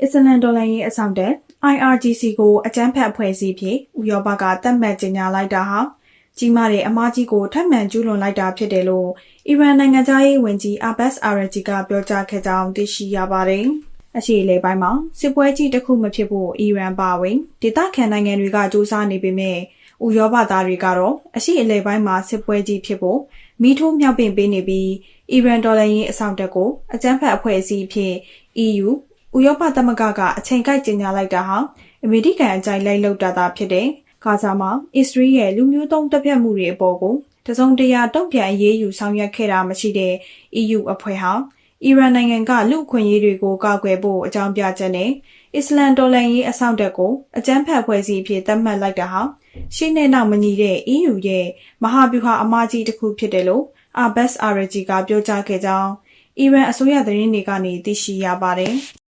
အစ္စလမ်တော်လှန်ရေးအဆောင်တဲ့ IRGC ကိုအကြမ်းဖက်အဖွဲ့အစည်းဖြစ်ဥရောပကသတ်မှတ်ကြေညာလိုက်တာဟာကြီးမားတဲ့အမှားကြီးကိုထပ်မံကျူးလွန်လိုက်တာဖြစ်တယ်လို့အီရန်နိုင်ငံသားရေးဝန်ကြီးအာဘတ်စ်အာရဂျီကပြောကြားခဲ့ကြောင်းသိရှိရပါတယ်။အရှေ့အလယ်ပိုင်းမှာစစ်ပွဲကြီးတစ်ခုမဖြစ်ဖို့အီရန်ပါဝင်ဒေသခံနိုင်ငံတွေကကြိုးစားနေပေမဲ့ဥရောပသားတွေကတော့အရှေ့အလယ်ပိုင်းမှာစစ်ပွဲကြီးဖြစ်ဖို့မီးထိုးမြောက်ပင့်ပေးနေပြီးအီရန်တော်လှန်ရေးအဆောင်တက်ကိုအကြမ်းဖက်အဖွဲ့အစည်းဖြစ် EU ဥရောပသမဂ္ဂကအချိန်ကိုက်ကြေညာလိုက်တာဟာအမေရိကန်အကြိုက်လိုက်လုပ်တာသာဖြစ်တဲ့ဂါဇာမှာအစ္စရေးရဲ့လူမျိုးတုံးတပ်ဖြတ်မှုတွေအပေါ်ကိုတစုံတရာတုံ့ပြန်အရေးယူဆောင်ရွက်ခဲ့တာမရှိတဲ့ EU အဖွဲ့ဟာအီရန်နိုင်ငံကလူ့အခွင့်အရေးတွေကိုကာကွယ်ဖို့အကြောင်းပြချက်နဲ့အစ္စလမ်တော်လှန်ရေးအဆောင်တက်ကိုအကြမ်းဖက်အဖွဲ့အစည်းအဖြစ်သတ်မှတ်လိုက်တာဟာရှေ့နဲ့နောက်မညီတဲ့ EU ရဲ့မဟာဗျူဟာအမှားကြီးတစ်ခုဖြစ်တယ်လို့အာဘတ်စ်အာရဂျီကပြောကြားခဲ့ကြောင်းအီရန်အစိုးရသတင်းတွေကနေသိရှိရပါတယ်။